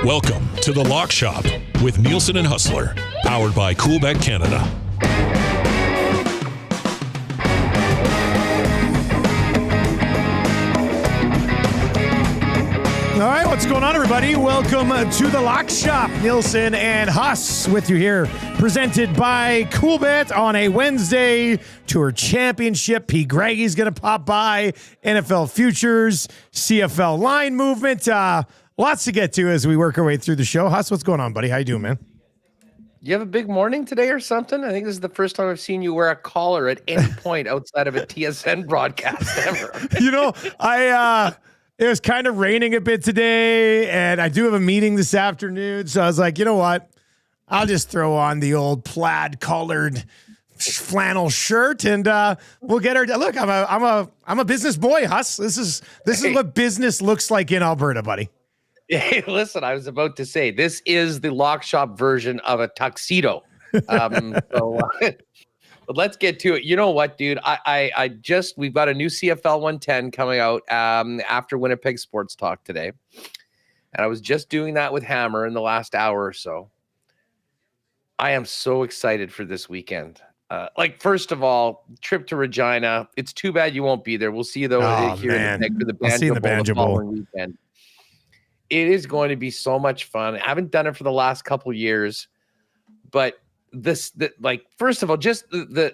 Welcome to The Lock Shop with Nielson and Hustler, powered by Coolbet Canada. All right, what's going on, everybody? Welcome to The Lock Shop. Nielson and Huss with you here, presented by Coolbet on a Wednesday Tour Championship. Pat Gregoire's going to pop by, NFL Futures, CFL Line movement. Lots to get to as we work our way through the show. Huss, what's going on, buddy? How you doing, man? You have a big morning today or something? I think this is the first time I've seen you wear a collar at any point outside of a TSN broadcast ever. You know, it was kind of raining a bit today, and I do have a meeting this afternoon, so I was like, you know what? I'll just throw on the old plaid collared flannel shirt, and we'll get her. Look, I'm a business boy, Huss. This is what business looks like in Alberta, buddy. Hey, listen, I was about to say, this is the Lock Shop version of a tuxedo. But let's get to it. You know what, dude? We've got a new CFL 110 coming out after Winnipeg Sports Talk today. And I was just doing that with Hammer in the last hour or so. I am so excited for this weekend. First of all, trip to Regina. It's too bad you won't be there. We'll see you though here in Winnipeg for the Banjo Bowl the following weekend. It is going to be so much fun. I haven't done it for the last couple years, but first of all, just the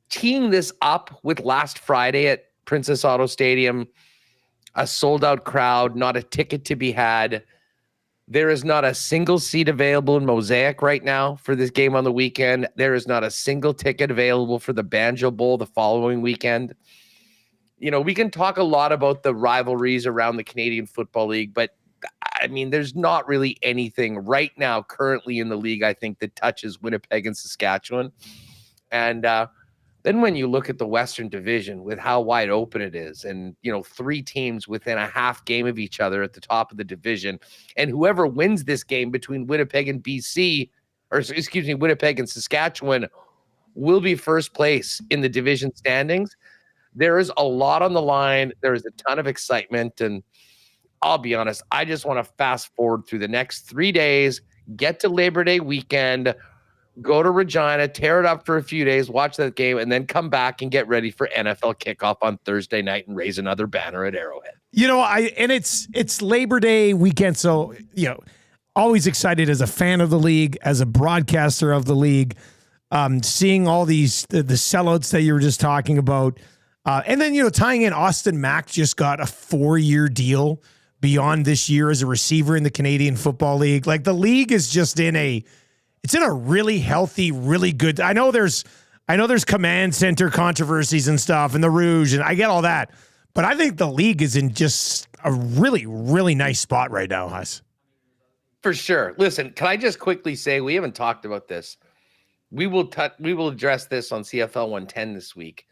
teeing this up with last Friday at Princess Auto Stadium, a sold out crowd, not a ticket to be had. There is not a single seat available in Mosaic right now for this game on the weekend. There is not a single ticket available for the Banjo Bowl the following weekend. You know, we can talk a lot about the rivalries around the Canadian Football League, but I mean, there's not really anything right now currently in the league, I think, that touches Winnipeg and Saskatchewan. And then when you look at the Western Division with how wide open it is and, you know, 3 teams within a half game of each other at the top of the division, and whoever wins this game between Winnipeg and Winnipeg and Saskatchewan will be first place in the division standings. There is a lot on the line. There is a ton of excitement, and I'll be honest, I just want to fast forward through the next 3 days, get to Labor Day weekend, go to Regina, tear it up for a few days, watch that game, and then come back and get ready for NFL kickoff on Thursday night and raise another banner at Arrowhead. You know, it's Labor Day weekend, so, you know, always excited as a fan of the league, as a broadcaster of the league, seeing all these, the sellouts that you were just talking about. And then, you know, tying in Austin Mack just got a 4-year deal beyond this year as a receiver in the Canadian Football League. Like, the league is just in a really healthy, really good. I know there's command center controversies and stuff and the Rouge, and I get all that, but I think the league is in just a really, really nice spot right now, Huss. For sure. Listen, can I just quickly say, we haven't talked about this. We will address this on CFL 110 this week.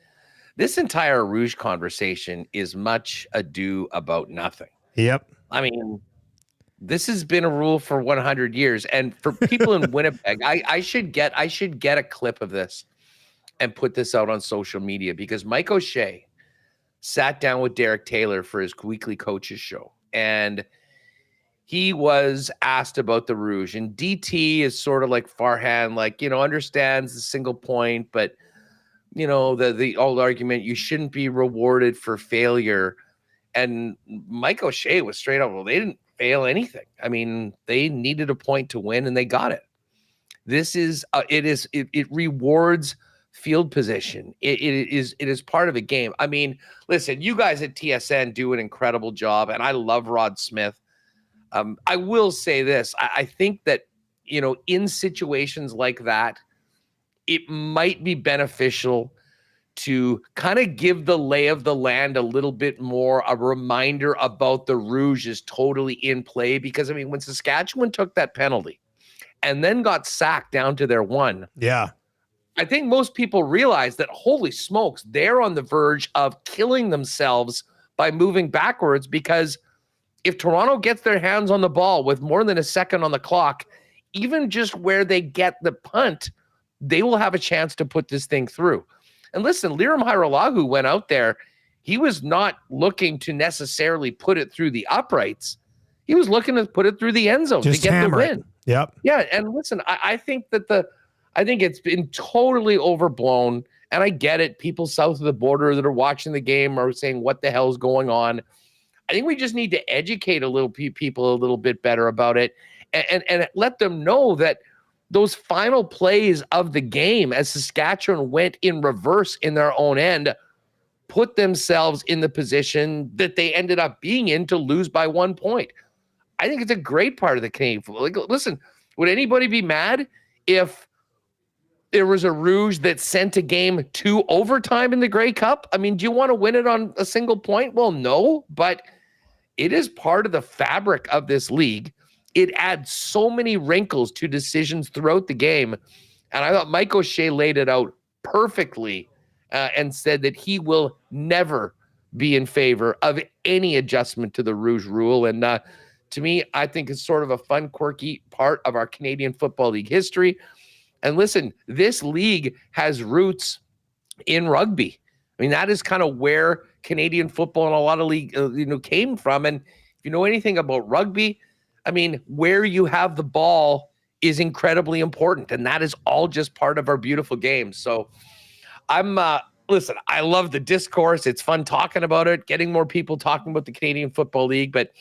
This entire Rouge conversation is much ado about nothing. Yep. I mean, this has been a rule for 100 years. And for people in Winnipeg, I should get a clip of this and put this out on social media, because Mike O'Shea sat down with Derek Taylor for his weekly coaches show. And he was asked about the Rouge. And DT is sort of like Farhan, like, you know, understands the single point, but, you know, the old argument, you shouldn't be rewarded for failure. And Mike O'Shea was straight up, well, they didn't fail anything. I mean, they needed a point to win and they got it. This is, it rewards field position. It is part of a game. I mean, listen, you guys at TSN do an incredible job, and I love Rod Smith. I will say this. I think that, you know, in situations like that, it might be beneficial to kind of give the lay of the land a little bit more, a reminder about the Rouge is totally in play. Because, I mean, when Saskatchewan took that penalty and then got sacked down to their 1. Yeah. I think most people realize that, holy smokes, they're on the verge of killing themselves by moving backwards, because if Toronto gets their hands on the ball with more than a second on the clock, even just where they get the punt, they will have a chance to put this thing through. And listen, Liram Hajrullahu went out there. He was not looking to necessarily put it through the uprights. He was looking to put it through the end zone to get the win. Yep. Yeah, and listen, I think it's been totally overblown, and I get it. People south of the border that are watching the game are saying, what the hell is going on? I think we just need to educate people a little bit better about it, and let them know that those final plays of the game, as Saskatchewan went in reverse in their own end, put themselves in the position that they ended up being in to lose by 1 point. I think it's a great part of the Canadian football. Like, listen, would anybody be mad if there was a Rouge that sent a game to overtime in the Grey Cup? I mean, do you want to win it on a single point? Well, no, but it is part of the fabric of this league. It adds so many wrinkles to decisions throughout the game. And I thought Mike O'Shea laid it out perfectly and said that he will never be in favor of any adjustment to the Rouge rule. And to me, I think it's sort of a fun, quirky part of our Canadian Football League history. And listen, this league has roots in rugby. I mean, that is kind of where Canadian football and a lot of league came from. And if you know anything about rugby, I mean, where you have the ball is incredibly important, and that is all just part of our beautiful game. So listen, I love the discourse. It's fun talking about it, getting more people talking about the Canadian Football League, but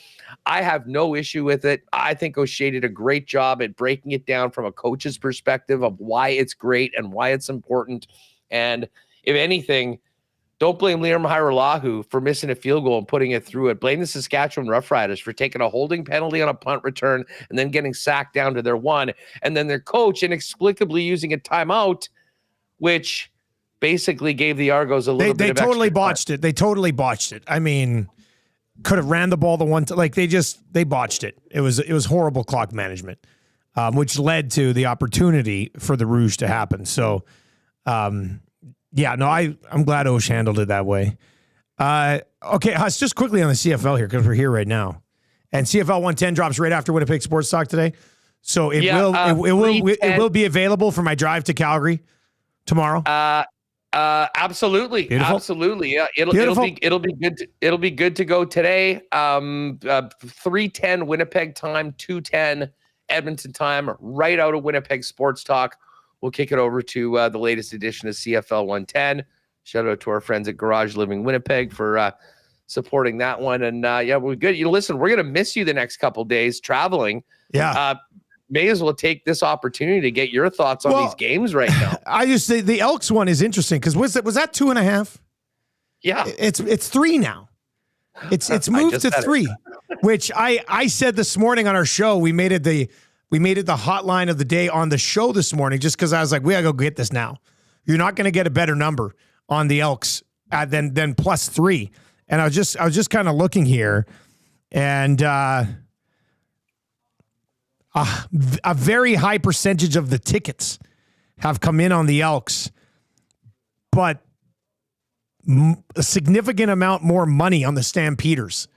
I have no issue with it. I think O'Shea did a great job at breaking it down from a coach's perspective of why it's great and why it's important. And if anything, don't blame Liram Hajrullahu for missing a field goal and putting it through it. Blame the Saskatchewan Roughriders for taking a holding penalty on a punt return and then getting sacked down to their 1. And then their coach inexplicably using a timeout, which basically gave the Argos a little bit of extra time. They totally botched it. I mean, could have ran the ball the one time. Like, they botched it. It was horrible clock management, which led to the opportunity for the Rouge to happen. So, yeah, no, I'm glad Osh handled it that way. Okay, Huss, just quickly on the CFL here, because we're here right now. And CFL 110 drops right after Winnipeg Sports Talk today. So it will be available for my drive to Calgary tomorrow. Absolutely. Beautiful. Absolutely. Yeah. It'll be good to go today. 3:10 Winnipeg time, 2:10 Edmonton time, right out of Winnipeg Sports Talk. We'll kick it over to the latest edition of CFL 110. Shout out to our friends at Garage Living Winnipeg for supporting that one. And yeah, we're good. Listen, we're going to miss you the next couple days traveling. Yeah. May as well take this opportunity to get your thoughts on these games right now. I just say the Elks one is interesting because was that 2.5? Yeah, it's 3 now. It's moved to 3, which I said this morning on our show. We made it the hotline of the day on the show this morning just because I was like, we gotta go get this now. You're not going to get a better number on the Elks than +3. And I was just kind of looking here, and a very high percentage of the tickets have come in on the Elks, but a significant amount more money on the Stampeders.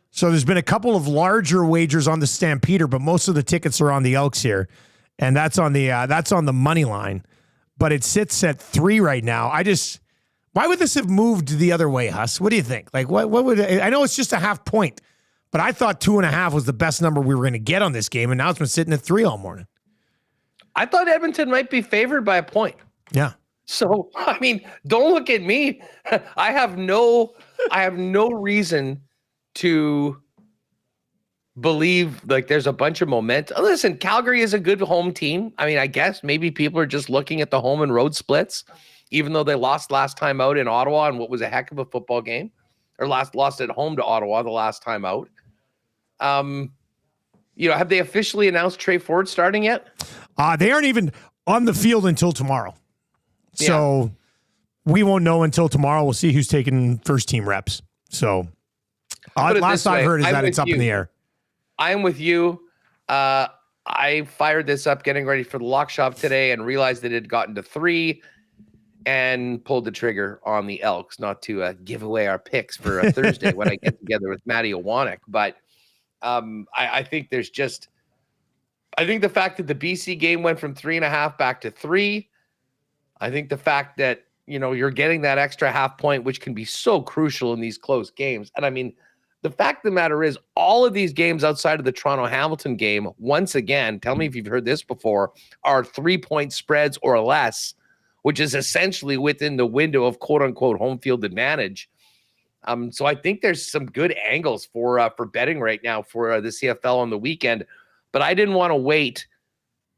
So there's been a couple of larger wagers on the Stampeder, but most of the tickets are on the Elks here, and that's on the money line. But it sits at 3 right now. Why would this have moved the other way, Huss? What do you think? Like, what would I know it's just a half point. But I thought 2.5 was the best number we were going to get on this game, and now it's been sitting at 3 all morning. I thought Edmonton might be favored by a point. Yeah. So, I mean, don't look at me. I have no reason to believe like there's a bunch of momentum. Listen, Calgary is a good home team. I mean, I guess maybe people are just looking at the home and road splits, even though they lost last time out in Ottawa in what was a heck of a football game, or lost at home to Ottawa the last time out. Have they officially announced Trey Ford starting yet? They aren't even on the field until tomorrow. Yeah. So we won't know until tomorrow. We'll see who's taking first team reps. So last I heard is that it's up in the air. I am with you. I fired this up getting ready for the lock shop today and realized that it had gotten to 3 and pulled the trigger on the Elks, not to give away our picks for a Thursday when I get together with Matty Owanek. But I think I think the fact that the BC game went from 3.5 back to 3, I think the fact that, you're getting that extra half point, which can be so crucial in these close games. And I mean, the fact of the matter is all of these games outside of the Toronto-Hamilton game, once again, tell me if you've heard this before, are 3-point spreads or less, which is essentially within the window of quote-unquote home field advantage. So I think there's some good angles for betting right now for the CFL on the weekend, but I didn't want to wait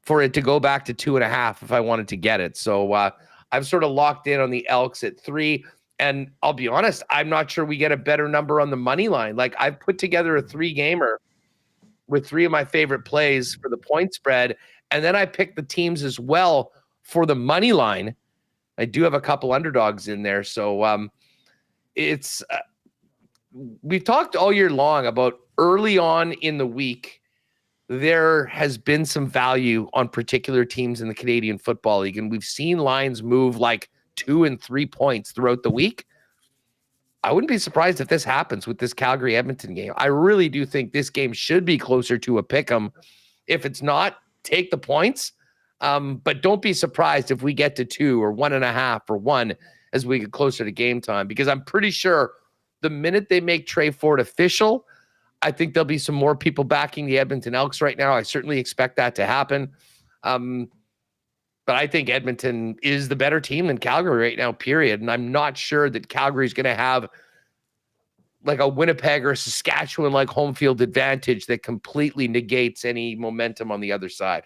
for it to go back to 2.5 if I wanted to get it. So I've sort of locked in on the Elks at 3. And I'll be honest, I'm not sure we get a better number on the money line. Like, I've put together a 3-gamer with 3 of my favorite plays for the point spread. And then I picked the teams as well for the money line. I do have a couple underdogs in there. So it's we've talked all year long about early on in the week, there has been some value on particular teams in the Canadian Football League. And we've seen lines move like 2 and 3 points throughout the week. I wouldn't be surprised if this happens with this Calgary Edmonton game. I really do think this game should be closer to a pick'em. If it's not, take the points. But don't be surprised if we get to 2 or 1.5 or 1 as we get closer to game time, because I'm pretty sure the minute they make Trey Ford official, I think there'll be some more people backing the Edmonton Elks right now. I certainly expect that to happen. But I think Edmonton is the better team than Calgary right now, period. And I'm not sure that Calgary is going to have like a Winnipeg or Saskatchewan like home field advantage that completely negates any momentum on the other side.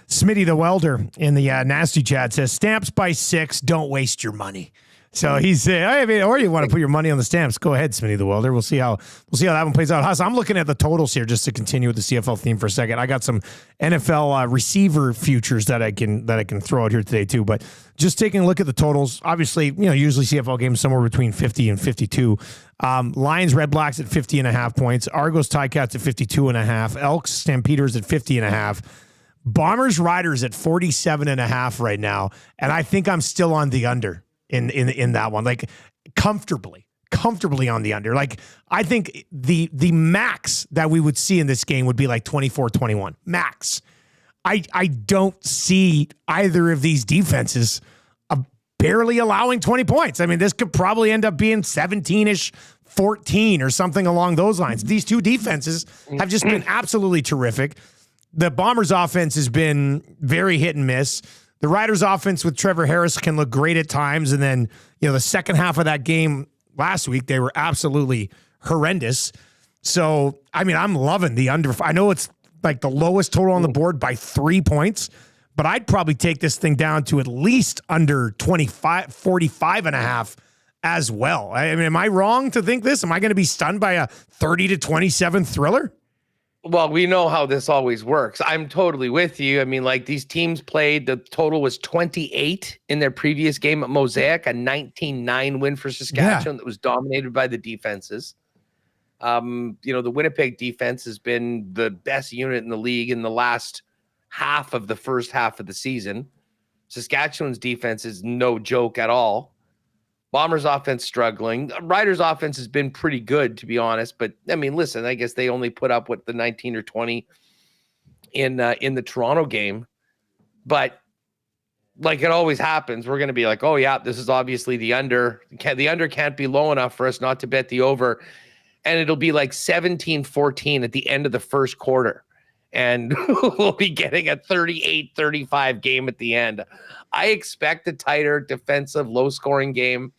Smitty the Welder in the nasty chat says, Stamps by 6, don't waste your money. So he's saying, or you want to put your money on the Stamps, go ahead, Smitty the Welder. We'll see how that one plays out. Huss, I'm looking at the totals here just to continue with the CFL theme for a second. I got some NFL receiver futures that I can throw out here today too. But just taking a look at the totals, obviously, usually CFL games somewhere between 50 and 52. Lions Red Blacks at 50.5 points. Argos Ticats at 52.5. Elks Stampeders at 50.5. Bombers Riders at 47.5 right now, and I think I'm still on the under in that one, like comfortably on the under. Like, I think the max that we would see in this game would be like 24-21 max. I don't see either of these defenses barely allowing 20 points. I mean, this could probably end up being 17-ish, 14 or something along those lines. These two defenses have just been absolutely terrific. The Bombers offense has been very hit and miss. The Riders offense with Trevor Harris can look great at times. And then, the second half of that game last week, they were absolutely horrendous. So, I mean, I'm loving the under. I know it's like the lowest total on the board by 3 points, but I'd probably take this thing down to at least under 45.5 as well. I mean, am I wrong to think this? Am I going to be stunned by a 30-27 thriller? Well, we know how this always works. I'm totally with you. I mean, like, these teams played, the total was 28 in their previous game at Mosaic, a 19-9 win for Saskatchewan that was dominated by the defenses. The Winnipeg defense has been the best unit in the league in the last half of the first half of the season. Saskatchewan's defense is no joke at all. Bombers offense struggling. Riders offense has been pretty good, to be honest. But I mean, listen, I guess they only put up the 19 or 20 in the Toronto game. But like it always happens, we're going to be like, oh yeah, this is obviously the under. The under can't be low enough for us not to bet the over. And it'll be like 17-14 at the end of the first quarter. And we'll be getting a 38-35 game at the end. I expect a tighter defensive, low-scoring game.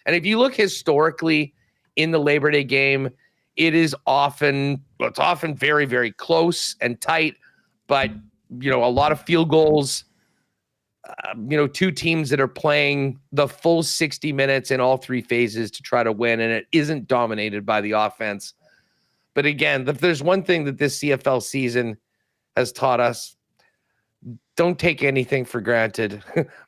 And if you look historically in the Labor Day game, it's often very, very close and tight, but, a lot of field goals, two teams that are playing the full 60 minutes in all three phases to try to win, and it isn't dominated by the offense. But again, if there's one thing that this CFL season has taught us, don't take anything for granted.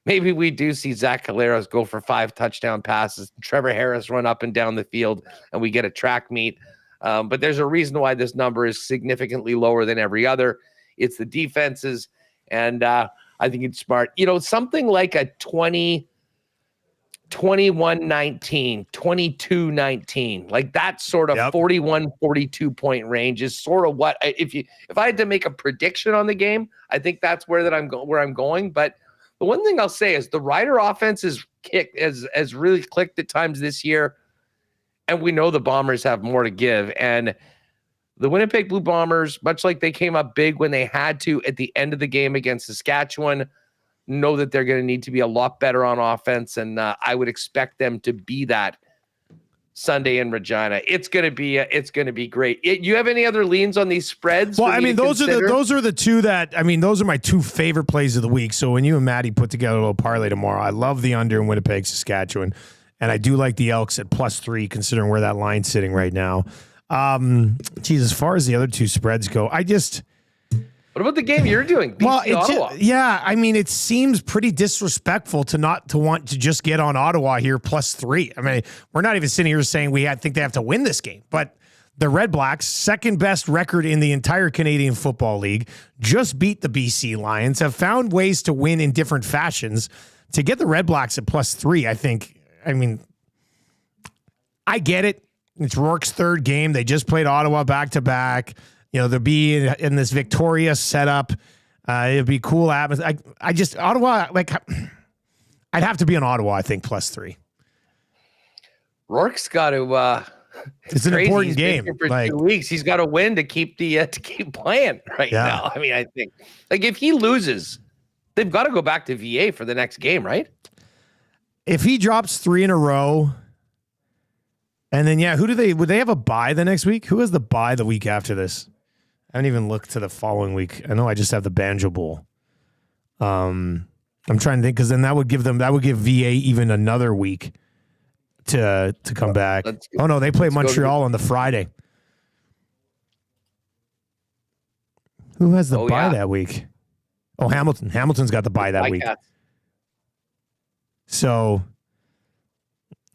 Maybe we do see Zach Caleros go for 5 touchdown passes, Trevor Harris run up and down the field, and we get a track meet. But there's a reason why this number is significantly lower than every other. it's the defenses. And I think it's smart. Something like a 21-19, 22-19, like that sort of 41-42 point range is sort of what if I had to make a prediction on the game, I think that's where I'm going. But the one thing I'll say is the Ryder offense has really clicked at times this year, and we know the Bombers have more to give. And the Winnipeg Blue Bombers, much like they came up big when they had to at the end of the game against Saskatchewan, know that they're going to need to be a lot better on offense, and I would expect them to be that Sunday in Regina. It's going to be great. You have any other leans on these spreads? Well, I mean, those are the two that, I mean, those are my two favorite plays of the week. So when you and Maddie put together a little parlay tomorrow, I love the under in Winnipeg, Saskatchewan, and I do like the Elks at +3, considering where that line's sitting right now. As far as the other two spreads go, what about the game you're doing? Ottawa. I mean, it seems pretty disrespectful to want to just get on Ottawa here +3. I mean, we're not even sitting here saying think they have to win this game, but the Red Blacks, second best record in the entire Canadian Football League, just beat the BC Lions, have found ways to win in different fashions. To get the Red Blacks at +3, I get it. It's Rourke's third game. They just played Ottawa back-to-back. They'll be in this victorious setup. It'd be cool. Ottawa, I'd have to be on Ottawa, I think, +3. Rourke's got to. It's an important game. For 2 weeks, he's got to win to keep playing right now. I mean, I think if he loses, they've got to go back to VA for the next game, right? If he drops 3 in a row. And then, would they have a bye the next week? Who has the bye the week after this? I haven't even looked to the following week. I know I just have the Banjo Bowl. I'm trying to think, because then that would give VA even another week to come back. Oh no, they play Montreal on the Friday. Who has the bye that week? Oh, Hamilton. Hamilton's got the bye that week. So,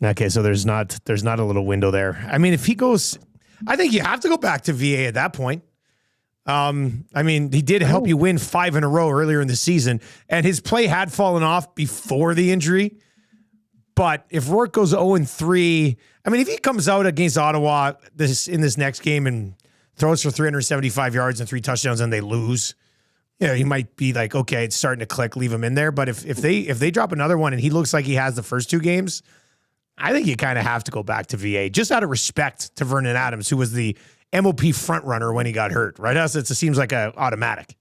okay, so there's not a little window there. I mean, if he goes, I think you have to go back to VA at that point. He did help you win 5 in a row earlier in the season, and his play had fallen off before the injury. But if Rourke goes 0-3, if he comes out against Ottawa in this next game and throws for 375 yards and 3 touchdowns and they lose, he might be like, okay, it's starting to click, leave him in there. But if they drop another one and he looks like he has the first 2 games, I think you kind of have to go back to VA just out of respect to Vernon Adams, who was the MOP front runner when he got hurt, right? It seems like an automatic.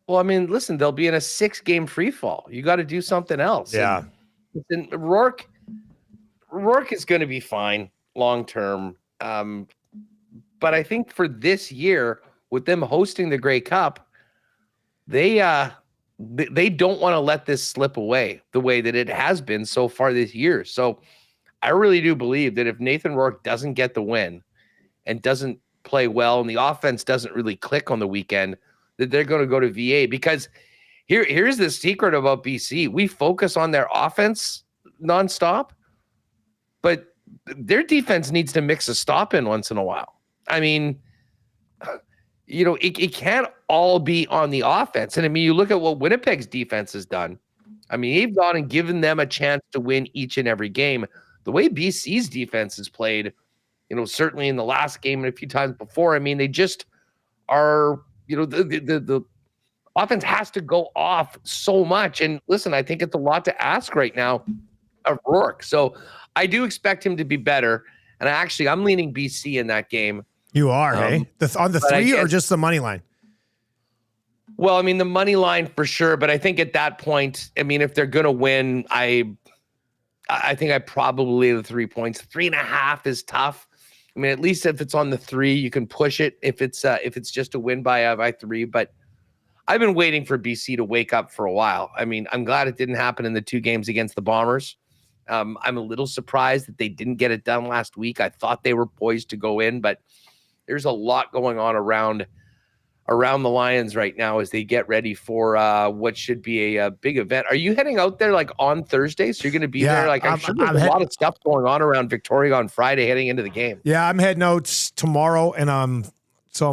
Well, listen, they'll be in a 6-game free fall. You got to do something else. Yeah. And Rourke is going to be fine long-term. But I think for this year, with them hosting the Grey Cup, they don't want to let this slip away the way that it has been so far this year. So I really do believe that if Nathan Rourke doesn't get the win and doesn't play well and the offense doesn't really click on the weekend, that they're going to go to VA. Because here's the secret about BC. We focus on their offense nonstop, but their defense needs to mix a stop in once in a while. It can't all be on the offense. And you look at what Winnipeg's defense has done. They've gone and given them a chance to win each and every game. The way BC's defense has played, certainly in the last game and a few times before, they just are, the offense has to go off so much. And listen, I think it's a lot to ask right now of Rourke. So I do expect him to be better. And I'm leaning BC in that game. You are, on the 3 or just the money line? Well, the money line for sure. But I think at that point, if they're going to win, I think I probably the 3 points. 3.5 is tough. At least if it's on the 3, you can push it. If it's just a win by 3, but I've been waiting for BC to wake up for a while. I'm glad it didn't happen in the 2 games against the Bombers. I'm a little surprised that they didn't get it done last week. I thought they were poised to go in, but there's a lot going on around the Lions right now as they get ready for what should be a big event. Are you heading out there on Thursday? So you're going to be there? I'm sure there's a lot of stuff going on around Victoria on Friday heading into the game. Yeah, I'm heading out tomorrow, and I'm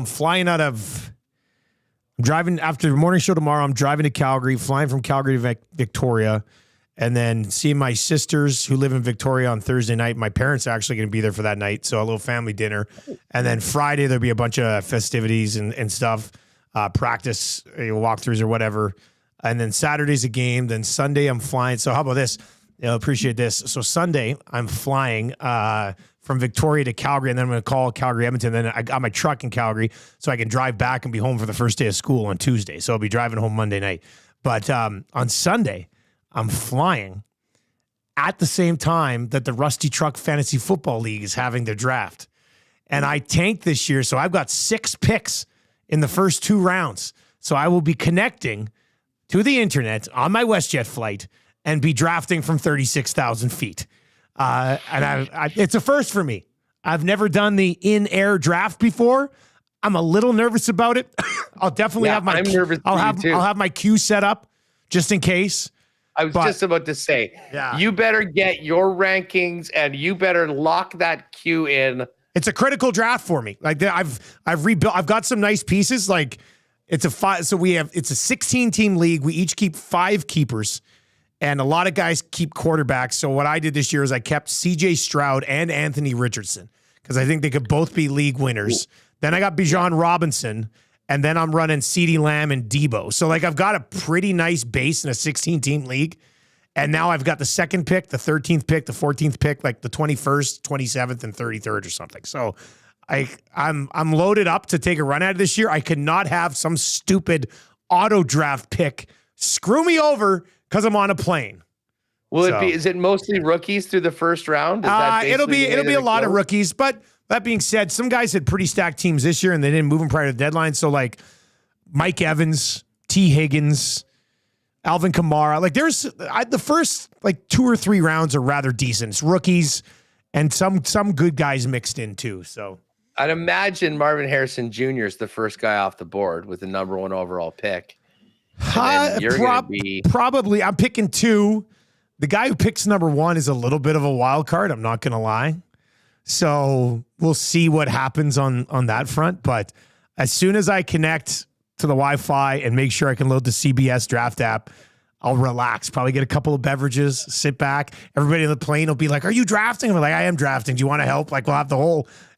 flying out of I'm driving after the morning show tomorrow. I'm driving to Calgary, flying from Calgary to Victoria, and then seeing my sisters who live in Victoria on Thursday night. My parents are actually going to be there for that night, so a little family dinner. And then Friday, there'll be a bunch of festivities and stuff, practice, walkthroughs or whatever. And then Saturday's a game. Then Sunday, I'm flying. So how about this? You'll appreciate this. So Sunday, I'm flying from Victoria to Calgary, and then I'm going to call Calgary, Edmonton. Then I got my truck in Calgary, so I can drive back and be home for the first day of school on Tuesday. So I'll be driving home Monday night. But on Sunday, I'm flying at the same time that the Rusty Truck Fantasy Football League is having their draft. And I tanked this year, so I've got 6 picks in the first 2 rounds. So I will be connecting to the internet on my WestJet flight and be drafting from 36,000 feet. And it's a first for me. I've never done the in-air draft before. I'm a little nervous about it. I'll definitely have my. I'm nervous. I'll have my queue set up just in case. I was just about to say, you better get your rankings and you better lock that queue in. It's a critical draft for me. Like I've rebuilt. I've got some nice pieces. Like it's a 16-team league. We each keep 5 keepers. And a lot of guys keep quarterbacks. So what I did this year is I kept C.J. Stroud and Anthony Richardson because I think they could both be league winners. Then I got Bijan Robinson, and then I'm running CeeDee Lamb and Debo. So like I've got a pretty nice base in a 16-team league. And now I've got the 2nd pick, the 13th pick, the 14th pick, like the 21st, 27th, and 33rd or something. So I'm loaded up to take a run at it this year. I could not have some stupid auto draft pick screw me over because I'm on a plane. Is it mostly rookies through the first round? It'll be a lot of rookies, but that being said, some guys had pretty stacked teams this year and they didn't move them prior to the deadline. So like Mike Evans, T. Higgins, Alvin Kamara, like there's the first like 2 or 3 rounds are rather decent. It's rookies and some good guys mixed in too. So I'd imagine Marvin Harrison Jr. is the first guy off the board with the number 1 overall pick. Probably. I'm picking 2. The guy who picks number 1 is a little bit of a wild card. I'm not going to lie. So we'll see what happens on that front. But as soon as I connect to the Wi-Fi and make sure I can load the CBS draft app, I'll relax, probably get a couple of beverages, sit back. Everybody on the plane will be like, are you drafting? I'm like, I am drafting. Do you want to help? Like, we'll have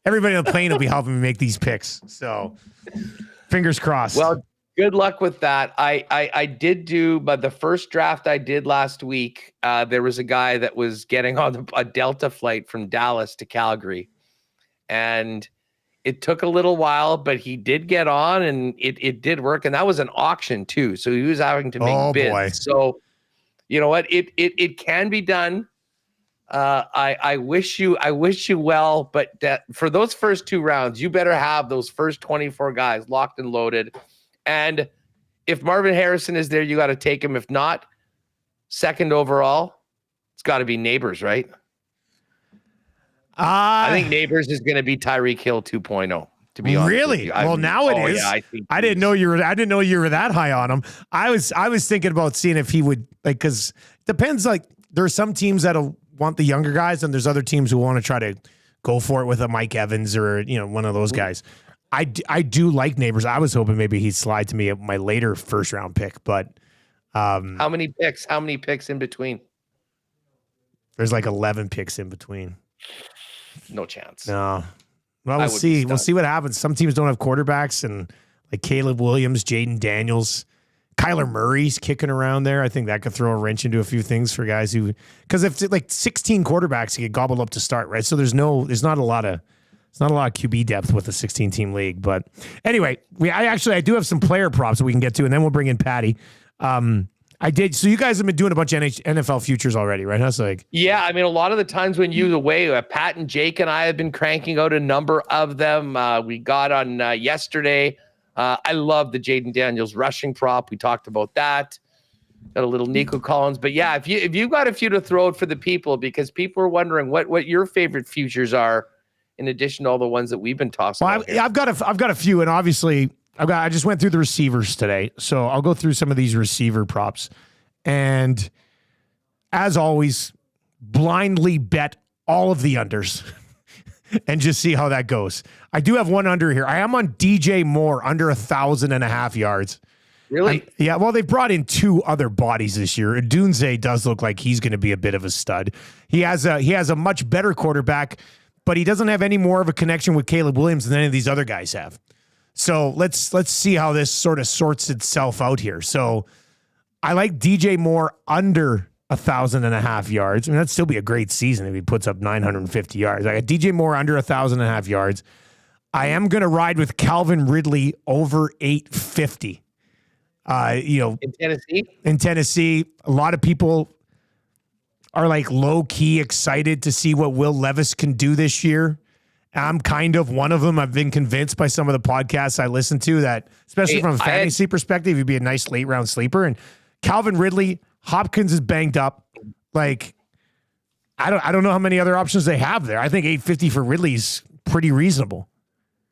everybody on the plane will be helping me make these picks. So fingers crossed. Well, good luck with that. I did do, but the first draft I did last week, there was a guy that was getting on a Delta flight from Dallas to Calgary. And it took a little while, but he did get on and it did work. And that was an auction too. So he was having to make bids. Boy. So you know what? It can be done. I wish you well, but for those first 2 rounds, you better have those first 24 guys locked and loaded. And if Marvin Harrison is there, you got to take him. If not, 2nd overall, it's got to be Neighbors, right? I think Neighbors is going to be Tyreek Hill 2.0. To be honest, really? Well, now it is. Yeah, I didn't know you were that high on him. I was thinking about seeing if he would like because it depends. Like there are some teams that'll want the younger guys, and there's other teams who want to try to go for it with a Mike Evans or one of those guys. I do like Neighbors. I was hoping maybe he'd slide to me at my later first round pick, but how many picks? How many picks in between? There's like 11 picks in between. No chance. No. Well, we'll see. We'll see what happens. Some teams don't have quarterbacks, and like Caleb Williams, Jaden Daniels, Kyler Murray's kicking around there. I think that could throw a wrench into a few things for guys because if like 16 quarterbacks get gobbled up to start, right? So there's not a lot of QB depth with a 16-team league. But anyway, I do have some player props that we can get to, and then we'll bring in Patty. I did. So you guys have been doing a bunch of NFL futures already, right? That's like, yeah. I mean, a lot of the times when you away, Pat and Jake and I have been cranking out a number of them. We got on yesterday. I love the Jaden Daniels rushing prop. We talked about that. Got a little Nico Collins, but yeah, if you've got a few to throw out for the people, because people are wondering what your favorite futures are, in addition to all the ones that we've been tossing. Well, I've got a few, and obviously I just went through the receivers today, so I'll go through some of these receiver props. And as always, blindly bet all of the unders. and just see how that goes. I do have one under here. I am on DJ Moore under 1,500 yards. Really? Yeah, well, they brought in 2 other bodies this year. Dunze does look like he's going to be a bit of a stud. He has a much better quarterback, but he doesn't have any more of a connection with Caleb Williams than any of these other guys have. So let's see how this sort of sorts itself out here. So I like DJ Moore under 1,500 yards. I mean, that'd still be a great season if he puts up 950 yards. I got DJ Moore under 1,500 yards. I am going to ride with Calvin Ridley over 850. In Tennessee, a lot of people are like low key excited to see what Will Levis can do this year. I'm kind of one of them. I've been convinced by some of the podcasts I listen to that, especially from a fantasy perspective, he'd be a nice late round sleeper. And Calvin Ridley, Hopkins is banged up. Like, I don't know how many other options they have there. I think 850 for Ridley is pretty reasonable.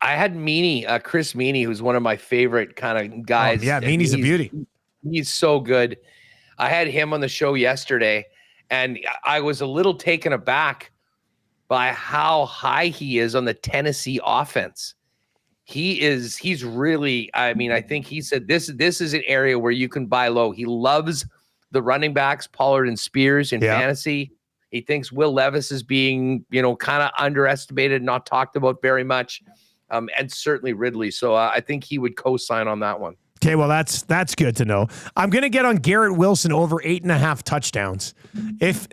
I had Meany, Chris Meany, who's one of my favorite kind of guys. Oh, yeah, Meany's a beauty. He's so good. I had him on the show yesterday, and I was a little taken aback by how high he is on the Tennessee offense. He's really, I mean, I think he said this is an area where you can buy low. He loves the running backs, Pollard and Spears in fantasy. He thinks Will Levis is being, kind of underestimated, not talked about very much. And certainly Ridley. So I think he would co-sign on that one. Okay, well, that's good to know. I'm going to get on Garrett Wilson over 8.5 touchdowns.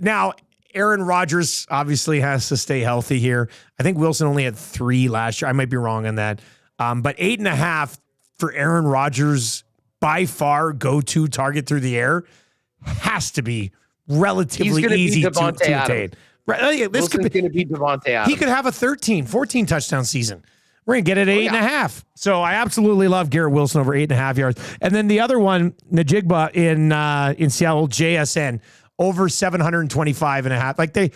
Now, Aaron Rodgers obviously has to stay healthy here. I think Wilson only had 3 last year. I might be wrong on that. But 8.5 for Aaron Rodgers, by far go-to target through the air, has to be relatively easy to attain. Right, this could be Devontae Adams. He could have a 13, 14 touchdown season. We're going to get it 8.5. So I absolutely love Garrett Wilson over 8.5 yards. And then the other one, Najigba in Seattle, JSN, over 725.5. Like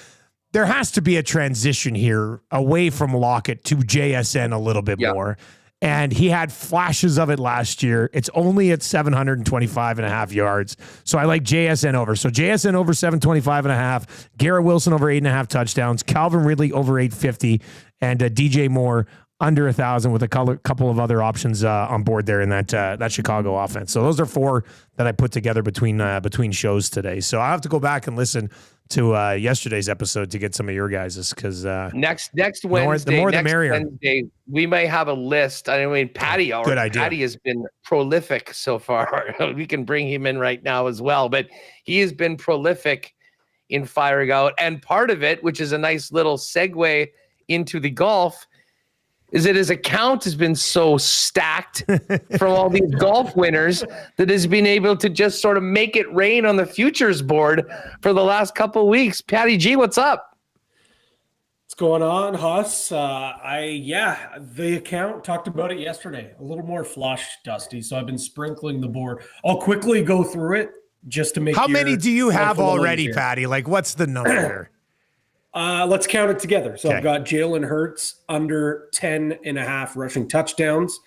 there has to be a transition here away from Lockett to JSN a little bit more. And he had flashes of it last year. It's only at 725.5 yards. So I like JSN over. So JSN over 725.5. Garrett Wilson over 8.5 touchdowns. Calvin Ridley over 850. And DJ Moore under 1,000 with a couple of other options on board there in that Chicago offense. So those are 4 that I put together between shows today. So I'll have to go back and listen to yesterday's episode to get some of your guys's, because next Wednesday, the more the merrier. Wednesday, we may have a list. I mean, Patty has been prolific so far. We can bring him in right now as well, but he has been prolific in firing out. And part of it, which is a nice little segue into the golf, is that his account has been so stacked from all these golf winners that has been able to just sort of make it rain on the futures board for the last couple of weeks. Patty G, what's up? What's going on, Huss? The account talked about it yesterday. A little more flush, Dusty. So I've been sprinkling the board. I'll quickly go through it just to make. How many do you have already, Patty? Like, what's the number here? Let's count it together. So I've got Jalen Hurts under 10.5 rushing touchdowns.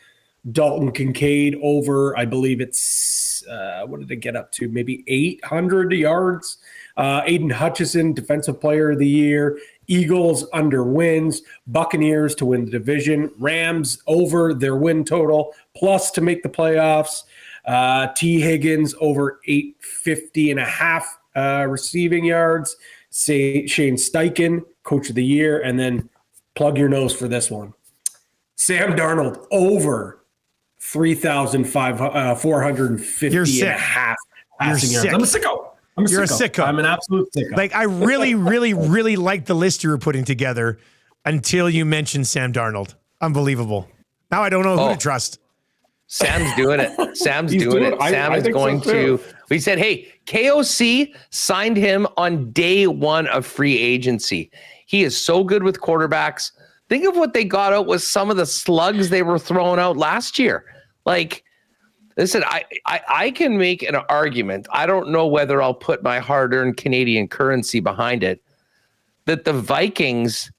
Dalton Kincaid over, I believe it's, what did it get up to? Maybe 800 yards. Aiden Hutchinson, Defensive Player of the Year. Eagles under wins. Buccaneers to win the division. Rams over their win total, plus to make the playoffs. T. Higgins over 850.5 receiving yards. Shane Steichen, Coach of the Year, and then plug your nose for this one. Sam Darnold over 3,450.5 passing yards. I'm a sicko. You're a sicko. I'm an absolute sicko. Like, I really, really, really like the list you were putting together until you mentioned Sam Darnold. Unbelievable. Now I don't know who to trust. Sam's doing it. Sam is going to. We said, hey, KOC signed him on day 1 of free agency. He is so good with quarterbacks. Think of what they got out with some of the slugs they were throwing out last year. Like, listen, I can make an argument. I don't know whether I'll put my hard-earned Canadian currency behind it, that the Vikings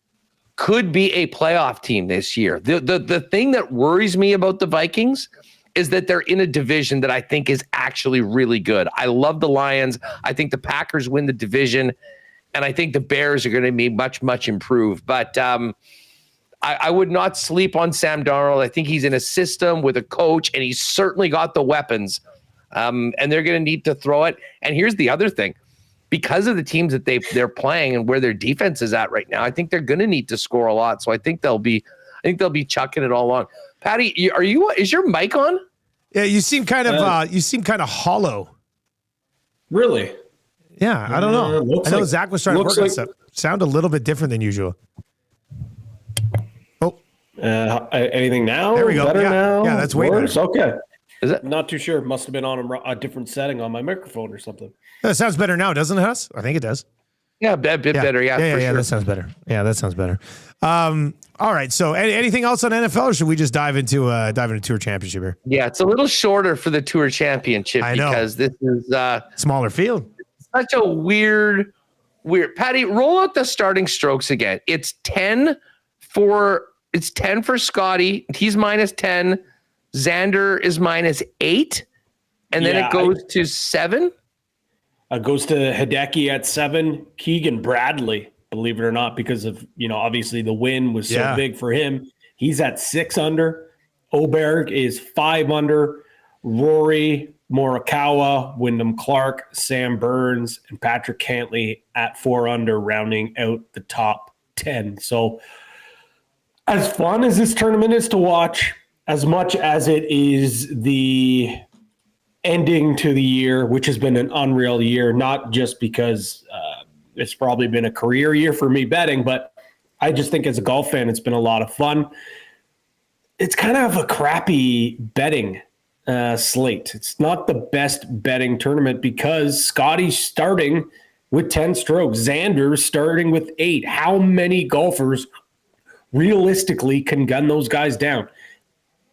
could be a playoff team this year. The thing that worries me about the Vikings is that they're in a division that I think is actually really good. I love the Lions. I think the Packers win the division, and I think the Bears are going to be much, much improved. But I would not sleep on Sam Darnold. I think he's in a system with a coach, and he's certainly got the weapons. And they're going to need to throw it. And here's the other thing. Because of the teams that they're playing and where their defense is at right now, I think they're going to need to score a lot. So I think they'll be chucking it all along. Patty, is your mic on? Yeah, you seem kind of hollow. Really? Yeah, I don't know. I know Zach was trying to work on stuff. Sound a little bit different than usual. Oh, anything now? There we go. Better now? Yeah, that's way better. Okay. Is it? Not too sure. Must have been on a different setting on my microphone or something. That sounds better now, doesn't it, Huss? I think it does. Yeah, a bit better. Yeah, for sure. That sounds better. Yeah, that sounds better. All right. So, anything else on NFL, or should we just dive into Tour Championship here? Yeah, it's a little shorter for the Tour Championship because this is smaller field. Such a weird. Patty, roll out the starting strokes again. It's 10 for Scotty. He's -10. Xander is -8, and then it goes to 7. Goes to Hideki at 7. Keegan Bradley, believe it or not, because of, obviously the win was so big for him. He's at 6 under. Oberg is 5 under. Rory, Morikawa, Wyndham Clark, Sam Burns, and Patrick Cantley at 4 under, rounding out the top 10. So as fun as this tournament is to watch, as much as it is the ending to the year, which has been an unreal year, not just because it's probably been a career year for me betting, but I just think as a golf fan, it's been a lot of fun. It's kind of a crappy betting slate. It's not the best betting tournament because Scotty's starting with 10 strokes. Xander's starting with 8. How many golfers realistically can gun those guys down?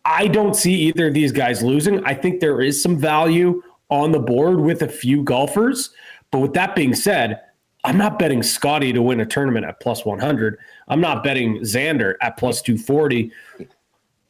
I don't see either of these guys losing. I think there is some value on the board with a few golfers. But with that being said, I'm not betting Scotty to win a tournament at +100. I'm not betting Xander at +240.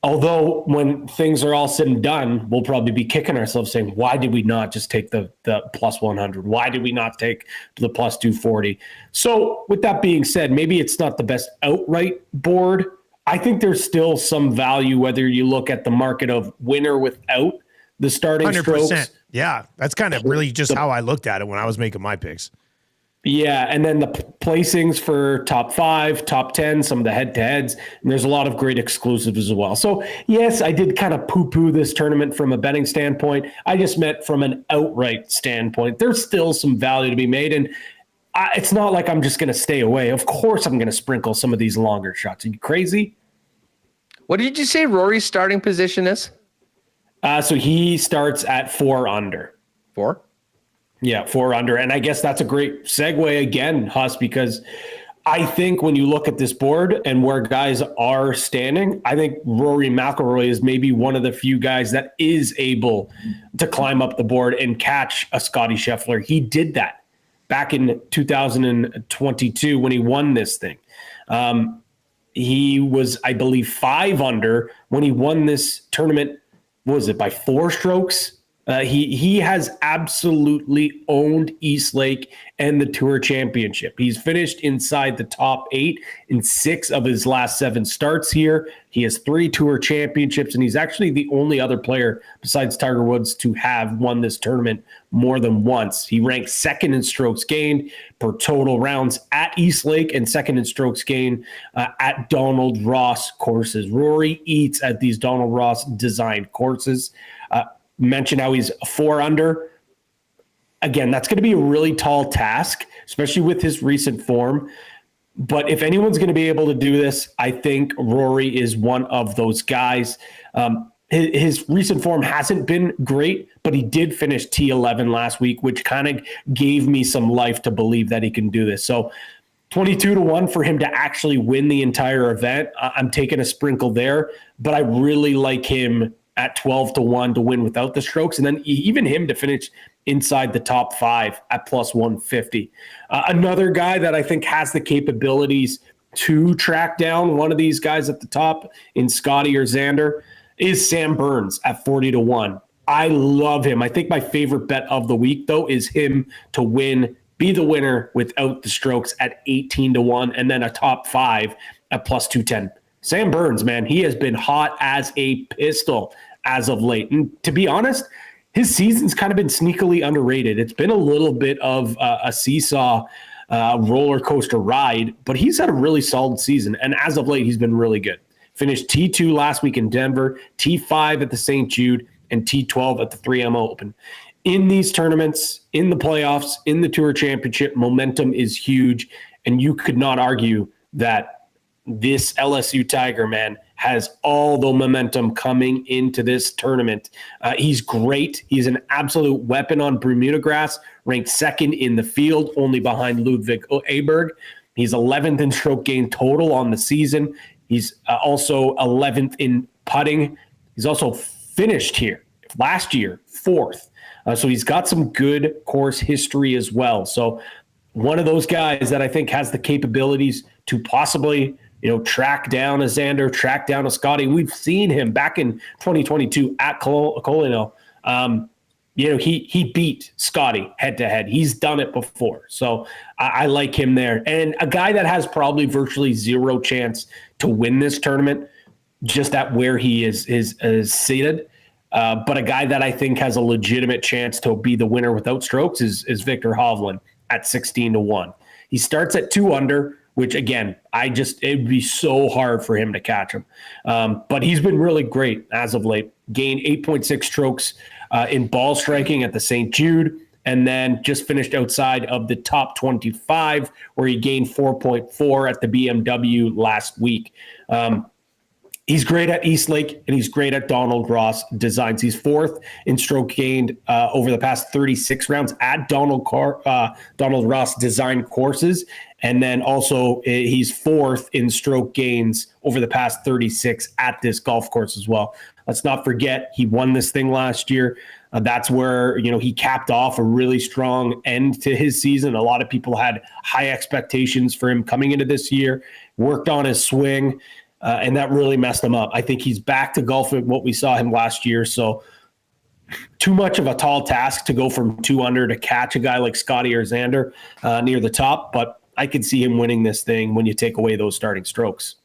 Although when things are all said and done, we'll probably be kicking ourselves saying, why did we not just take the +100? Why did we not take the +240? So with that being said, maybe it's not the best outright board. I think there's still some value whether you look at the market of winner without the starting 100%. Strokes. Yeah, that's kind of really just how I looked at it when I was making my picks. Yeah, and then the placings for top 5, top 10, some of the head-to-heads, and there's a lot of great exclusives as well. So, yes, I did kind of poo-poo this tournament from a betting standpoint. I just meant from an outright standpoint. There's still some value to be made, and it's not like I'm just going to stay away. Of course I'm going to sprinkle some of these longer shots. Are you crazy? What did you say Rory's starting position is? So he starts at 4 under. 4? Yeah, 4 under. And I guess that's a great segue again, Huss, because I think when you look at this board and where guys are standing, I think Rory McIlroy is maybe one of the few guys that is able to climb up the board and catch a Scotty Scheffler. He did that back in 2022 when he won this thing. He was, I believe, 5 under when he won this tournament. What was it, by 4 strokes? He has absolutely owned Eastlake and the Tour Championship. He's finished inside the top 8 in 6 of his last 7 starts here. He has 3 Tour Championships, and he's actually the only other player besides Tiger Woods to have won this tournament more than once. He ranks 2nd in strokes gained per total rounds at Eastlake and 2nd in strokes gained at Donald Ross courses. Rory eats at these Donald Ross designed courses. Mention how he's 4 under. Again, that's going to be a really tall task, especially with his recent form. But if anyone's going to be able to do this, I think Rory is one of those guys. His recent form hasn't been great, but he did finish T11 last week, which kind of gave me some life to believe that he can do this. So 22-1 for him to actually win the entire event. I'm taking a sprinkle there, but I really like him at 12-1 to win without the strokes. And then even him to finish inside the top 5 at +150. Another guy that I think has the capabilities to track down one of these guys at the top in Scotty or Xander is Sam Burns at 40-1. I love him. I think my favorite bet of the week, though, is him to win, be the winner without the strokes at 18-1, and then a top 5 at +210. Sam Burns, man, he has been hot as a pistol as of late. And to be honest, his season's kind of been sneakily underrated. It's been a little bit of a seesaw roller coaster ride, but he's had a really solid season. And as of late, he's been really good. Finished T2 last week in Denver, T5 at the St. Jude, and T12 at the 3M Open. In these tournaments, in the playoffs, in the Tour Championship, momentum is huge. And you could not argue that this LSU Tiger, man, has all the momentum coming into this tournament. He's great. He's an absolute weapon on Bermuda grass, ranked second in the field, only behind Ludwig Aberg. He's 11th in stroke gain total on the season. He's also 11th in putting. He's also finished here last year, 4th. So he's got some good course history as well. So one of those guys that I think has the capabilities to possibly, track down a Xander, track down a Scotty. We've seen him back in 2022 at Colino. He beat Scotty head to head. He's done it before. So I like him there. And a guy that has probably virtually zero chance to win this tournament, just at where he is seated. But a guy that I think has a legitimate chance to be the winner without strokes is Victor Hovland at 16-1. He starts at 2 under, which again, it'd be so hard for him to catch him. But he's been really great as of late. Gained 8.6 strokes in ball striking at the St. Jude, and then just finished outside of the top 25, where he gained 4.4 at the BMW last week. He's great at Eastlake, and he's great at Donald Ross designs. He's 4th in stroke gained over the past 36 rounds at Donald Ross design courses. And then also he's 4th in stroke gains over the past 36 at this golf course as well. Let's not forget, he won this thing last year. That's where, he capped off a really strong end to his season. A lot of people had high expectations for him coming into this year, worked on his swing, and that really messed him up. I think he's back to golf at what we saw him last year. So too much of a tall task to go from 2 under to catch a guy like Scotty or Xander near the top. But I could see him winning this thing when you take away those starting strokes.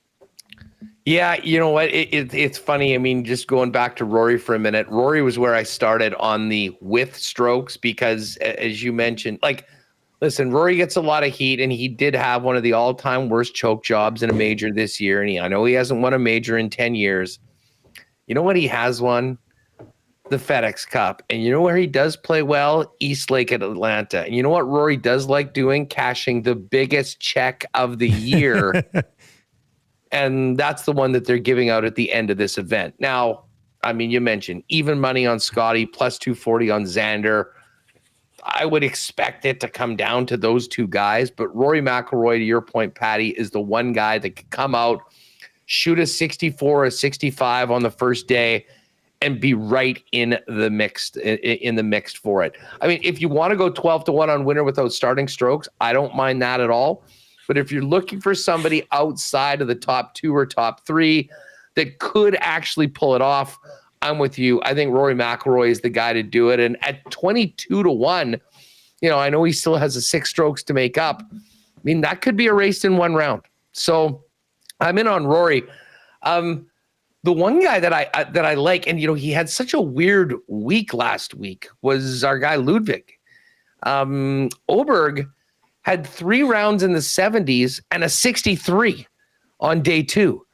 Yeah, you know what? It's funny. I mean, just going back to Rory for a minute, Rory was where I started on the with strokes because, as you mentioned, listen, Rory gets a lot of heat, and he did have one of the all-time worst choke jobs in a major this year. And I know he hasn't won a major in 10 years. You know what he has won? The FedEx Cup. And you know where he does play well? Eastlake at Atlanta. And you know what Rory does like doing? Cashing the biggest check of the year. And that's the one that they're giving out at the end of this event. Now, I mean, you mentioned even money on Scotty, plus 240 on Xander. I would expect it to come down to those two guys. But Rory McIlroy, to your point, Patty, is the one guy that could come out, shoot a 64, a 65 on the first day, and be right in the mixed for it. I mean, if you want to go 12-1 on winner without starting strokes, I don't mind that at all. But if you're looking for somebody outside of the top 2 or top 3 that could actually pull it off, I'm with you. I think Rory McIlroy is the guy to do it. And at 22-1, I know he still has 6 strokes to make up. I mean, that could be erased in 1 round. So I'm in on Rory. The one guy that I like, and he had such a weird week last week, was our guy Ludwig. Oberg had 3 rounds in the 70s and a 63 on day 2.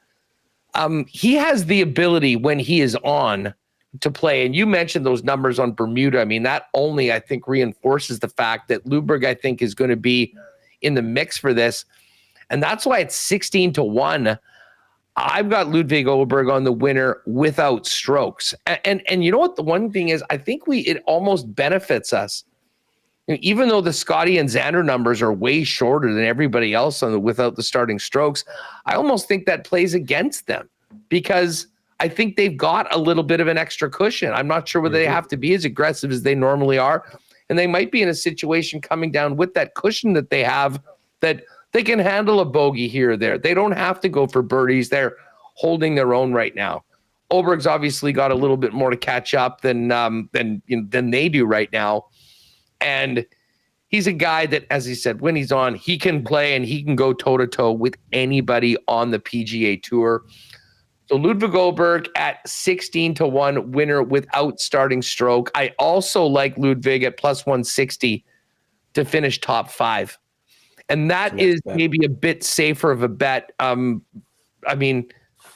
He has the ability when he is on to play. And you mentioned those numbers on Bermuda. I mean, that only, I think, reinforces the fact that Ludwig, I think, is going to be in the mix for this. And that's why it's 16-1. I've got Ludwig Oberg on the winner without strokes. And you know what? The one thing is, I think it almost benefits us. Even though the Scotty and Xander numbers are way shorter than everybody else without the starting strokes, I almost think that plays against them because I think they've got a little bit of an extra cushion. I'm not sure whether they have to be as aggressive as they normally are. And they might be in a situation coming down with that cushion that they have that they can handle a bogey here or there. They don't have to go for birdies. They're holding their own right now. Oberg's obviously got a little bit more to catch up than they do right now. And he's a guy that, as he said, when he's on, he can play and he can go toe-to-toe with anybody on the PGA Tour. So Ludwig Goldberg at 16-1 winner without starting stroke. I also like Ludwig at plus 160 to finish top 5. And that is maybe a bit safer of a bet. I mean,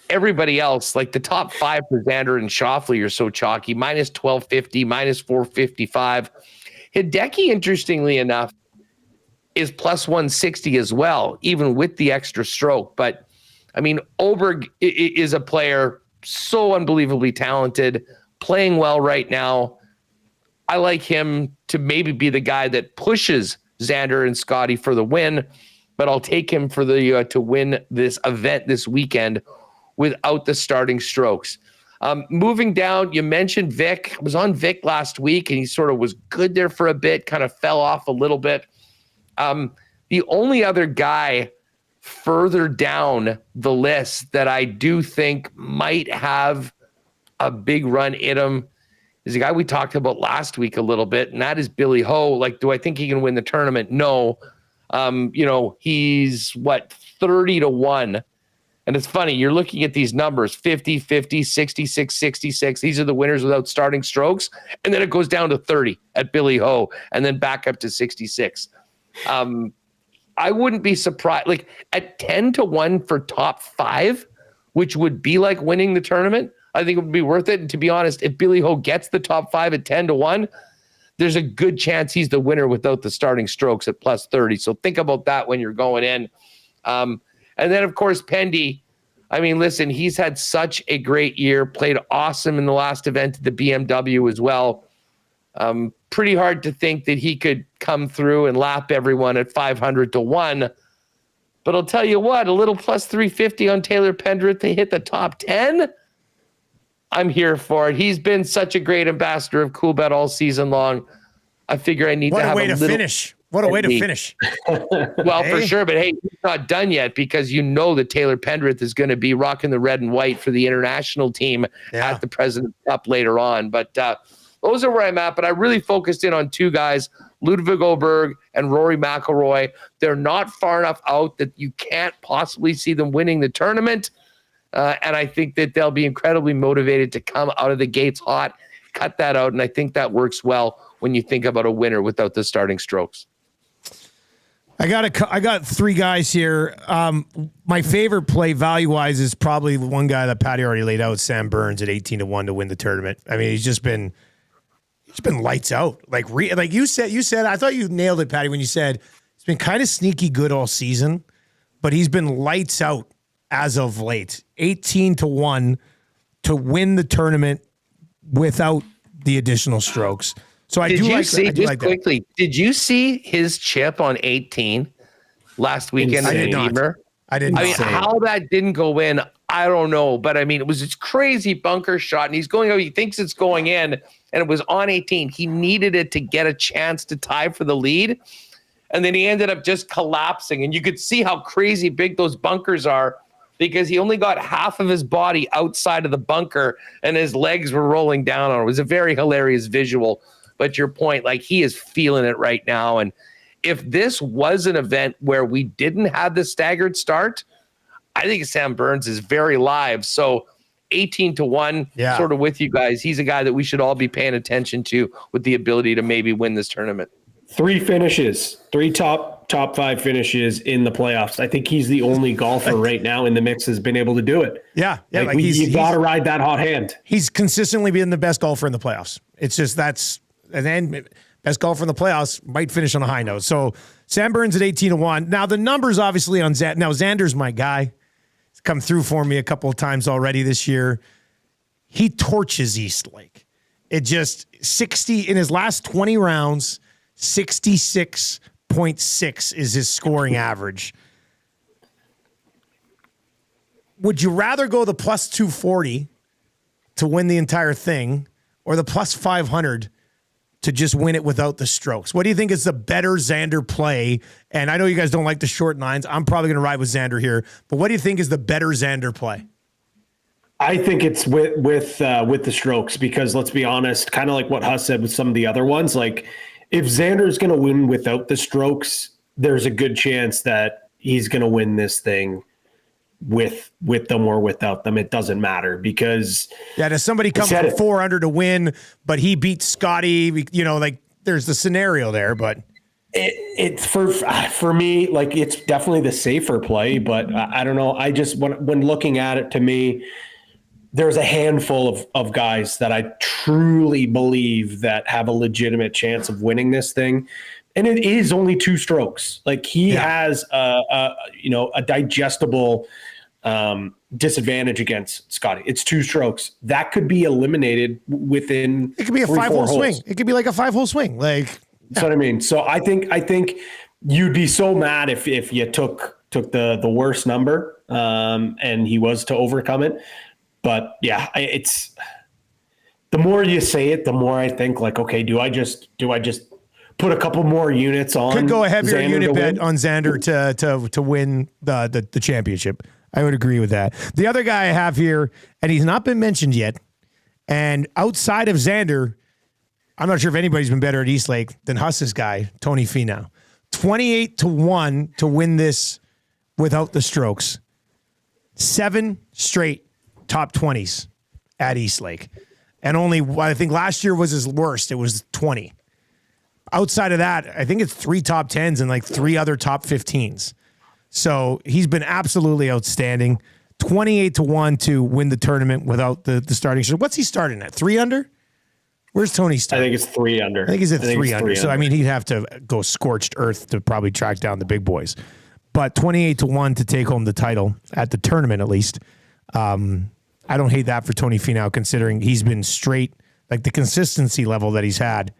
everybody else, like the top 5 for Xander and Schauffele are so chalky. Minus 1250, minus 455. Hideki, interestingly enough, is plus 160 as well, even with the extra stroke. But, I mean, Oberg is a player so unbelievably talented, playing well right now. I like him to maybe be the guy that pushes Xander and Scotty for the win, but I'll take him for the to win this event this weekend without the starting strokes. Moving down, you mentioned Vic. I was on Vic last week, and he sort of was good there for a bit, kind of fell off a little bit. The only other guy further down the list that I do think might have a big run in him is a guy we talked about last week a little bit, and that is Billy Ho. Like, do I think he can win the tournament? No. He's 30-1. And it's funny, you're looking at these numbers, 50, 50, 66, 66. These are the winners without starting strokes. And then it goes down to 30 at Billy Ho and then back up to 66. I wouldn't be surprised. Like at 10-1 for top 5, which would be like winning the tournament, I think it would be worth it. And to be honest, if Billy Ho gets the top 5 at 10-1, there's a good chance he's the winner without the starting strokes at plus 30. So think about that when you're going in. And then, of course, Pendy. I mean, listen, he's had such a great year, played awesome in the last event at the BMW as well. Pretty hard to think that he could come through and lap everyone at 500-1. But I'll tell you what, a little plus 350 on Taylor Pendrith to hit the top 10. I'm here for it. He's been such a great ambassador of Coolbet all season long. I figure I need to have a little finish. What a way to finish. Well, for sure. But hey, he's not done yet because you know that Taylor Pendrith is going to be rocking the red and white for the international team at the President's Cup later on. But those are where I'm at. But I really focused in on 2 guys, Ludwig Goldberg and Rory McIlroy. They're not far enough out that you can't possibly see them winning the tournament. And I think that they'll be incredibly motivated to come out of the gates hot, cut that out. And I think that works well when you think about a winner without the starting strokes. I got 3 guys here. My favorite play value-wise is probably the one guy that Patty already laid out, Sam Burns at 18-1 to win the tournament. I mean, he's been lights out. Like you said, I thought you nailed it, Patty, when you said it's been kind of sneaky good all season, but he's been lights out as of late. 18-1 to win the tournament without the additional strokes. So I do like that. Did you see his chip on 18 last weekend? I did not. I mean, how that didn't go in, I don't know. But I mean, it was this crazy bunker shot, and he's going out. He thinks it's going in, and it was on 18. He needed it to get a chance to tie for the lead, and then he ended up just collapsing. And you could see how crazy big those bunkers are because he only got half of his body outside of the bunker, and his legs were rolling down on it. It was a very hilarious visual. But your point, like he is feeling it right now. And if this was an event where we didn't have the staggered start, I think Sam Burns is very live. So 18-1, sort of with you guys. He's a guy that we should all be paying attention to with the ability to maybe win this tournament. 3 finishes, 3 top 5 finishes in the playoffs. I think he's the only golfer right now in the mix has been able to do it. Yeah. You got to ride that hot hand. He's consistently been the best golfer in the playoffs. It's just and then best golfer in the playoffs might finish on a high note. So Sam Burns at 18-1. Now the numbers obviously on Xander. Now Xander's my guy. He's come through for me a couple of times already this year. He torches Eastlake. It just 60 in his last 20 rounds, 66.6 is his scoring average. Would you rather go the plus 240 to win the entire thing or the plus 500 to just win it without the strokes? What do you think is the better Xander play? And I know you guys don't like the short lines. I'm probably going to ride with Xander here. But what do you think is the better Xander play? I think it's with the strokes because let's be honest, kind of like what Huss said with some of the other ones, like if Xander's going to win without the strokes, there's a good chance that he's going to win this thing with them or without them. It doesn't matter because does somebody come from 4 under to win, but he beats Scotty? Like there's the scenario there, but it's for me, like it's definitely the safer play. But I don't know. I just when looking at it, to me, there's a handful of guys that I truly believe that have a legitimate chance of winning this thing. And it is only 2 strokes. Like he has a digestible disadvantage against Scotty. It's 2 strokes that could be eliminated within. It could be a 5-hole swing. It could be like a 5-hole swing. Like that's what I mean. So I think you'd be so mad if you took the worst number and he was to overcome it. But yeah, it's the more you say it, the more I think like, okay, do I just put a couple more units on? Could go a heavier Xander unit bet on Xander to win the championship. I would agree with that. The other guy I have here, and he's not been mentioned yet, and outside of Xander, I'm not sure if anybody's been better at Eastlake than Huss's guy, Tony Finau. 28-1 to win this without the strokes. 7 straight top 20s at Eastlake. And only, I think last year was his worst. It was 20. Outside of that, I think it's 3 top 10s and like 3 other top 15s. So he's been absolutely outstanding. 28-1 to win the tournament without the starting. What's he starting at? 3 under? Where's Tony starting? I think it's 3 under. I think he's at 3 under. So, I mean, he'd have to go scorched earth to probably track down the big boys. But 28-1 to take home the title at the tournament, at least. I don't hate that for Tony Finau, considering he's been straight. Like the consistency level that he's had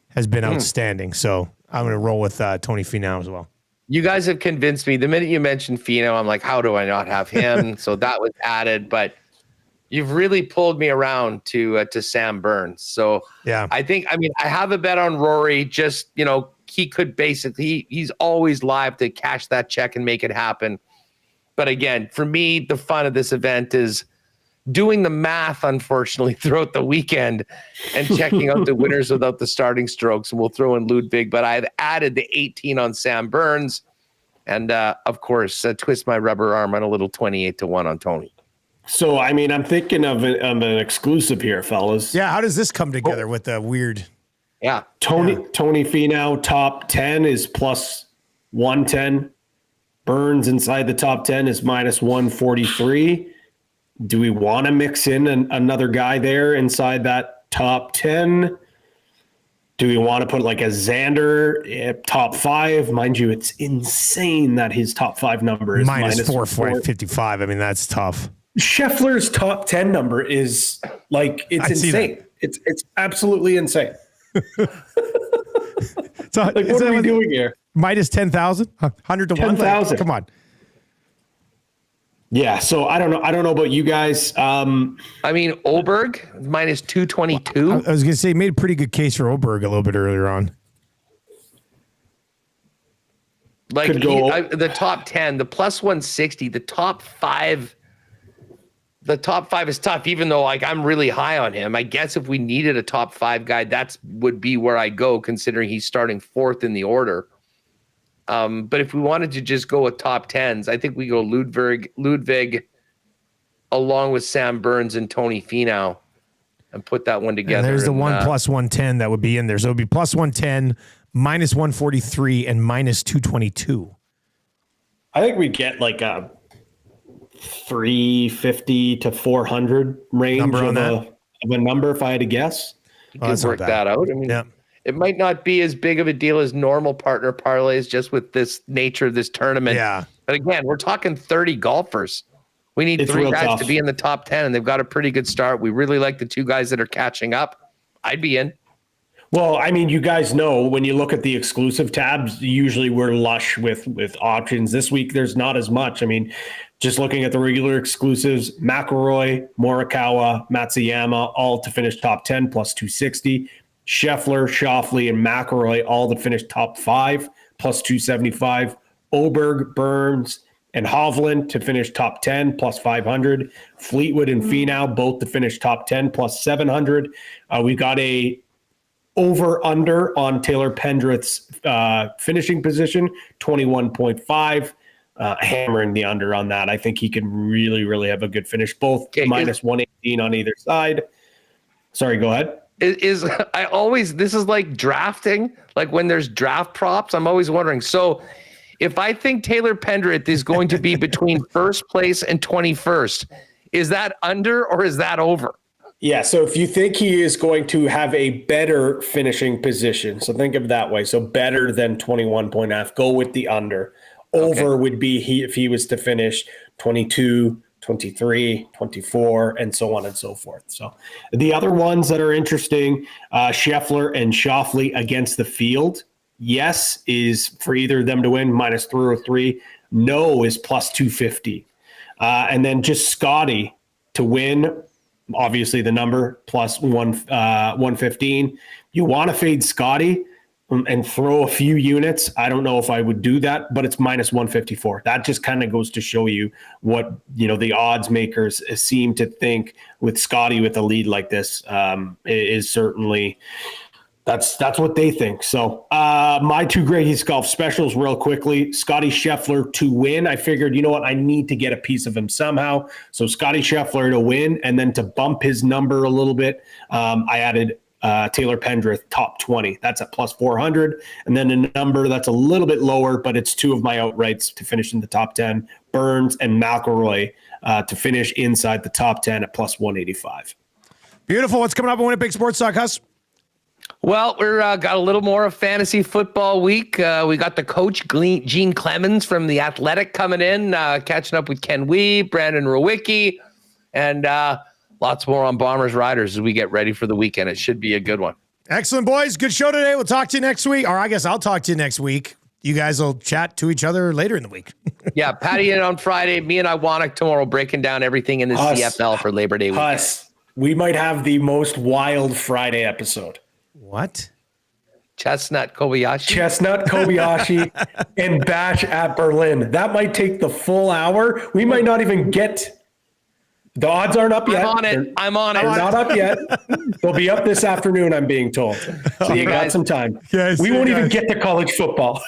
has been outstanding. So I'm going to roll with Tony Finau as well. You guys have convinced me. The minute you mentioned Finau, I'm like, how do I not have him? So that was added, but you've really pulled me around to Sam Burns. So yeah, I have a bet on Rory. Just, he could basically, he's always live to cash that check and make it happen. But again, for me, the fun of this event is doing the math, unfortunately, throughout the weekend and checking out the winners without the starting strokes. And we'll throw in Ludwig, but I've added the 18 on Sam Burns. And of course, twist my rubber arm on a little 28-1 on Tony. So, I mean, I'm thinking of an exclusive here, fellas. Yeah. How does this come together with the weird? Yeah. Tony Finau top 10 is plus 110. Burns inside the top 10 is minus 143. Do we want to mix in another guy there inside that top 10? Do we want to put like a Xander top 5? Mind you, it's insane that his top 5 number is minus 455. I mean, that's tough. Scheffler's top 10 number is like, it's insane. It's absolutely insane. So, like, what are we doing here? Minus 10,000? 100 to 1? 10,000. Come on. Yeah, so I don't know about you guys. Oberg minus 222. I was going to say, made a pretty good case for Oberg a little bit earlier on. Like the top 10, the plus 160, the top 5. The top 5 is tough, even though I'm really high on him. I guess if we needed a top 5 guy, that would be where I go, considering he's starting 4th in the order. But if we wanted to just go with top 10s, I think we go Ludwig along with Sam Burns and Tony Finau and put that one together. And there's the 1 plus 110 that would be in there. So it would be plus 110, minus 143, and minus 222. I think we get like a 350 to 400 range of a number, if I had to guess. You could work that out. It might not be as big of a deal as normal partner parlays, just with this nature of this tournament. Yeah. But again, we're talking 30 golfers. We need 3 guys to be in the top 10, and they've got a pretty good start. We really like the 2 guys that are catching up. I'd be in. Well, I mean, you guys know when you look at the exclusive tabs, usually we're lush with options. This week, there's not as much. I mean, just looking at the regular exclusives, McIlroy, Morikawa, Matsuyama, all to finish top 10 plus 260. Scheffler, Schauffele, and McIlroy all to finish top 5 plus 275. Oberg, Burns, and Hovland to finish top 10 plus 500. Fleetwood and Finau both to finish top 10 plus 700. We've got a Over under on Taylor Pendrith's finishing position, 21.5. Hammering the under on that. I think he can really, really have a good finish. Both minus 118 on either side. Sorry, go ahead. This is like drafting, like when there's draft props, I'm always wondering. So if I think Taylor Pendrith is going to be between first place and 21st, is that under or is that over? Yeah, so if you think he is going to have a better finishing position, so think of it that way. So better than 21.5, go with the under. Over would be if he was to finish 22, 23, 24, and so on and so forth. So the other ones that are interesting, Scheffler and Schauffele against the field. Yes is for either of them to win, minus 303. No is plus 250. And then just Scotty to win, obviously the number, plus 115. You want to fade Scotty and throw a few units. I don't know if I would do that, but it's minus 154. That just kind of goes to show you what, the odds makers seem to think with Scotty with a lead like this is certainly that's what they think. So my two greatest golf specials real quickly, Scotty Scheffler to win. I figured, I need to get a piece of him somehow. So Scotty Scheffler to win, and then to bump his number a little bit, I added Taylor Pendrith top 20. That's at plus 400. And then a number that's a little bit lower, but it's two of my outrights to finish in the top 10, Burns and McIlroy to finish inside the top 10 at plus 185. Beautiful. What's coming up on Winnipeg Sports Talk, Huss? Well, we're got a little more of fantasy football week. We got the coach, Gene Clemens from The Athletic, coming in, catching up with Ken Wee, Brandon Rowicki, and lots more on Bombers Riders as we get ready for the weekend. It should be a good one. Excellent, boys. Good show today. We'll talk to you next week. Or I guess I'll talk to you next week. You guys will chat to each other later in the week. Yeah, Patty in on Friday. Me and Iwanek tomorrow breaking down everything in the CFL for Labor Day weekend. We might have the most wild Friday episode. What? Chestnut Kobayashi and Bash at Berlin. That might take the full hour. We might not even get. The odds aren't up yet. I'm on it. They're not up yet. They'll be up this afternoon, I'm being told. So you got some time. Yes, we won't even get to college football.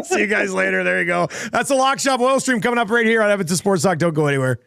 See you guys later. There you go. That's the Lock Shop Oil Stream coming up right here on Edmonton Sports Talk. Don't go anywhere.